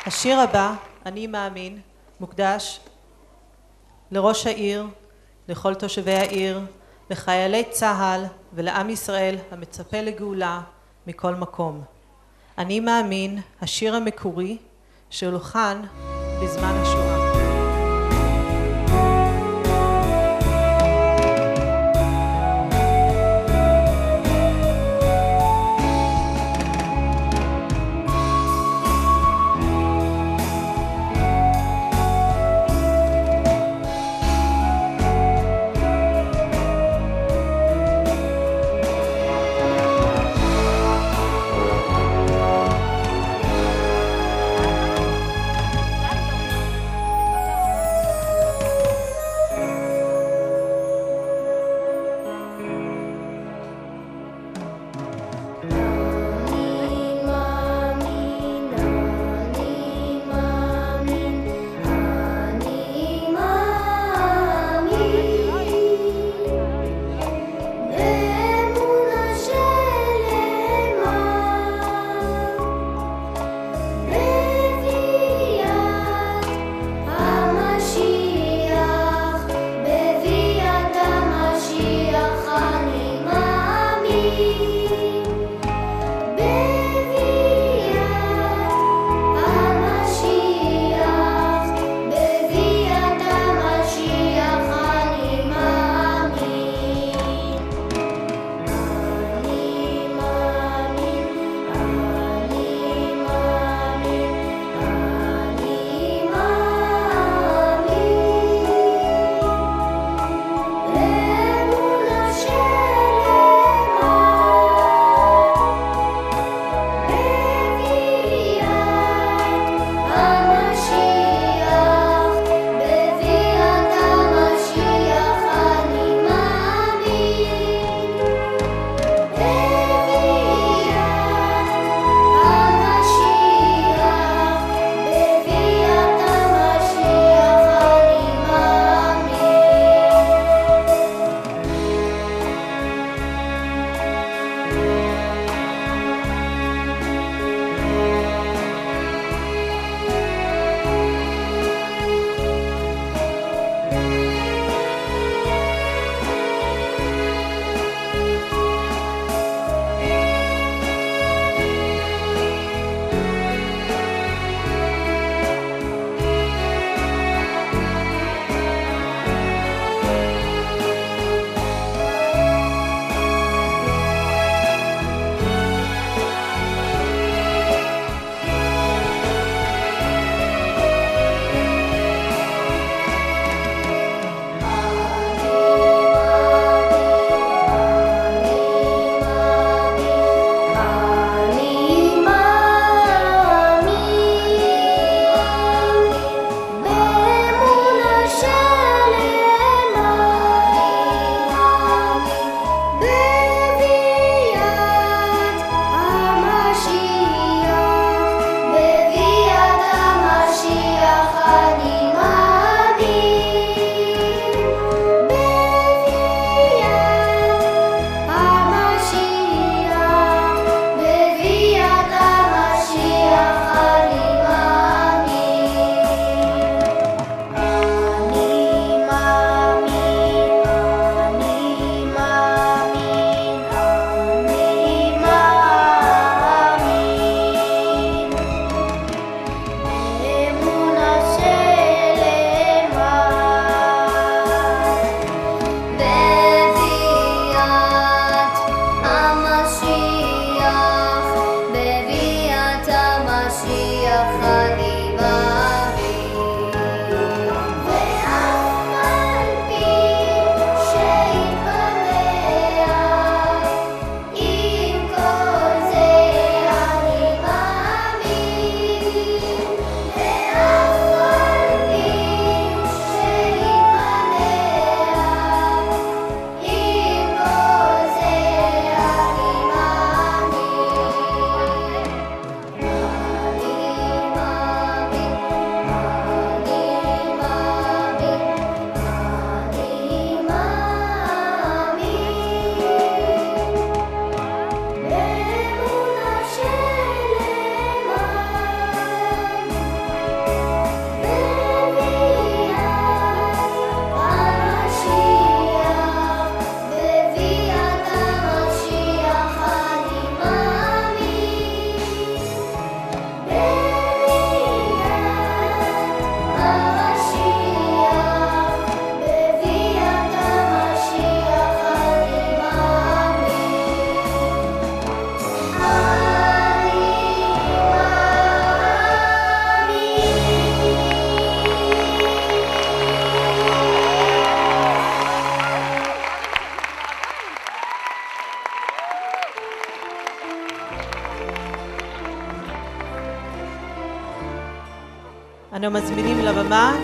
השיר הבא, אני מאמין, מוקדש לראש העיר, לכל תושבי העיר, לחיילי צה"ל ולעם ישראל המצפה לגאולה מכל מקום. אני מאמין, השיר המקורי שהולחן בזמן השואה. אנו מזמינים לבמה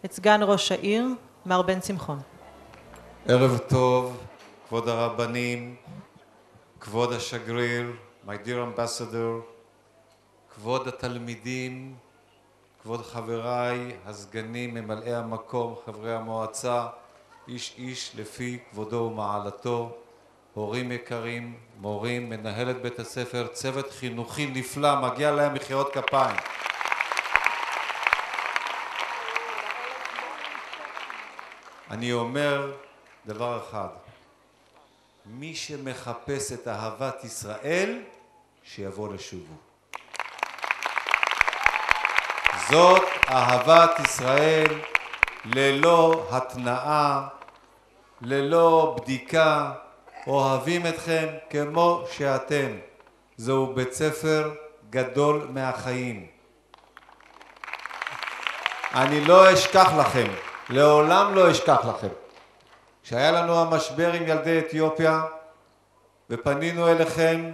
את סגן ראש העיר, מר בן שמחון. ערב טוב, כבוד הרבנים, כבוד השגריר, my dear ambassador, כבוד התלמידים, כבוד חבריי, הסגנים, ממלאי המקום, חברי המועצה, איש איש לפי כבודו ומעלתו, הורים יקרים, מורים, מנהלת בית הספר, צוות חינוכי נפלא, מגיע להם מחיאות כפיים. אני אומר דבר אחד, מי שמחפש את אהבת ישראל, שיבוא לשובו. זאת אהבת ישראל ללא התנאה, ללא בדיקה, אוהבים אתכם כמו שאתם. זהו בית ספר גדול מהחיים. אני לא אשכח לכם, לעולם לא אשכח לכם. כשהיה לנו המשבר עם ילדי אתיופיה ופנינו אליכם,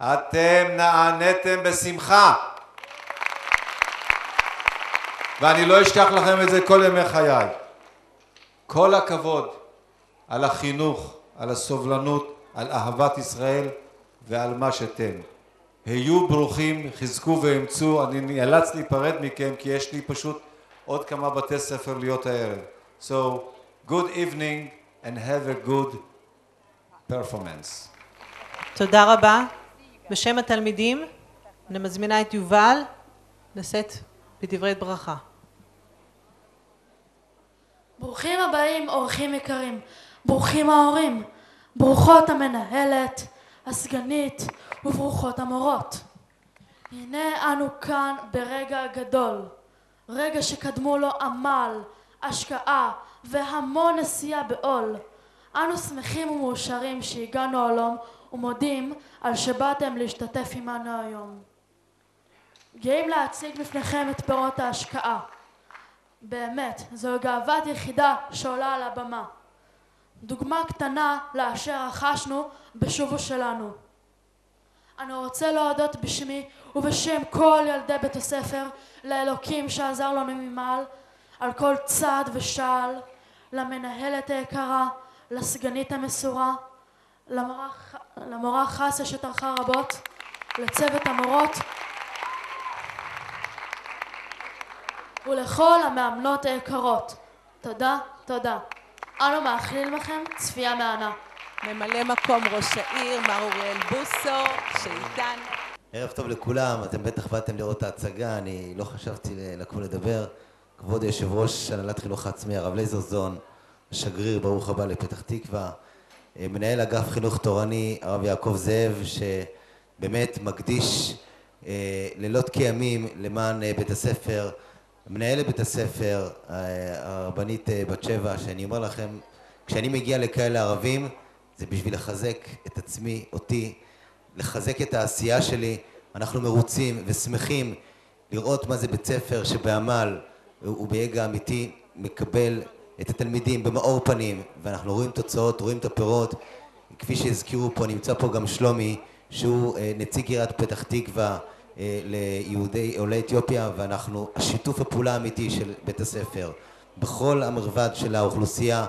אתם נעניתם בשמחה. ואני לא אשכח לכם את זה כל ימי חיי. כל הכבוד על החינוך, על הסובלנות, על אהבת ישראל ועל מה שאתם. היו ברוכים, חזקו ואמצו. אני נאלץ להיפרד מכם כי יש לי פשוט עוד כמה בתי ספר להיות הערב. So, good evening and have a good performance. תודה רבה. בשם התלמידים, אני מזמינה את יובל לשאת בדברי ברכה. ברוכים הבאים, אורחים יקרים. ברוכים ההורים. ברוכות המנהלת, הסגנית וברוכות המורות. הנה אנו כאן ברגע גדול. רגע שקדמו לו עמל, השקעה והמון נשיאה בעול. אנו שמחים ומאושרים שהגענו הלום ומודים על שבאתם להשתתף עמנו היום. גאים להציג בפניכם את פירות ההשקעה. באמת, זו גאוות יחידה שעולה על הבמה. דוגמה קטנה לאשר רכשנו בשובו שלנו. אני רוצה להודות בשמי ובשם כל ילדי בית הספר לאלוקים שעזר לנו ממעל על כל צעד ושעל, למנהלת היקרה, לסגנית המסורה, למורה חסה שטרחה רבות, לצוות המורות ולכל המאמנות היקרות. תודה, תודה. אנו מאחלים לכם צפייה מהנה. ממלא מקום ראש העיר, מר אוריאל בוסו, שאיתן. ערב טוב לכולם, אתם בטח באתם לראות את ההצגה, אני לא חשבתי לקום לדבר. כבוד יושב ראש הנהלת חינוך העצמי, הרב לייזרזון, השגריר, ברוך הבא לפתח תקווה, מנהל אגף חינוך תורני, הרב יעקב זאב, שבאמת מקדיש לילות כימים למען בית הספר, מנהלת בית הספר, הרבנית בת שבע, שאני אומר לכם, כשאני מגיע לכאלה ערבים, זה בשביל לחזק את עצמי, אותי, לחזק את העשייה שלי. אנחנו מרוצים ושמחים לראות מה זה בית ספר שבעמל וביגע אמיתי מקבל את התלמידים במאור פנים, ואנחנו רואים תוצאות, רואים את הפירות. כפי שהזכירו פה, נמצא פה גם שלומי, שהוא נציג עיריית פתח תקווה ליהודי עולי אתיופיה, ואנחנו, השיתוף הפעולה האמיתי של בית הספר בכל המרבד של האוכלוסייה,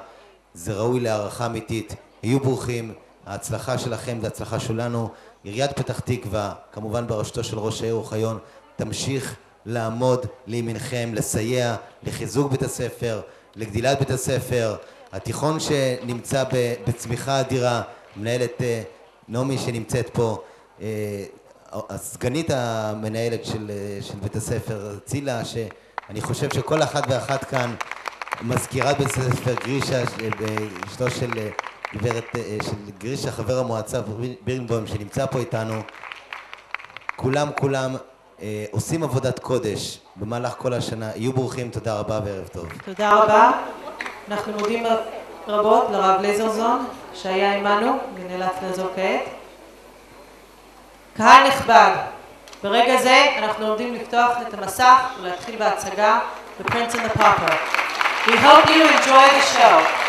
זה ראוי להערכה אמיתית. היו ברוכים, ההצלחה שלכם זה הצלחה שלנו. עיריית פתח תקווה, כמובן בראשותו של ראש העיר אוחיון, תמשיך לעמוד לימינכם, לסייע לחיזוק בית הספר, לגדילת בית הספר. התיכון שנמצא בצמיחה אדירה, מנהלת נעמי שנמצאת פה, הסגנית המנהלת של בית הספר, צילה, שאני חושב שכל אחת ואחת כאן, מזכירת בית הספר גרישה, אשתו של גברת, של גרישה, חבר המועצה בירנבוים שנמצא פה איתנו, כולם עושים עבודת קודש במהלך כל השנה. יהיו ברוכים, תודה רבה וערב טוב. תודה רבה. אנחנו מודים רבות לרב לייזרזון שהיה עמנו ונאלץ לעזוב כעת. קהל נכבד, ברגע זה אנחנו עומדים לפתוח את המסך ולהתחיל בהצגה The Prince and the Pauper. We hope you enjoy the show.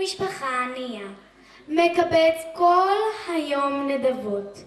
למשפחה ענייה, מקבץ כל היום נדבות,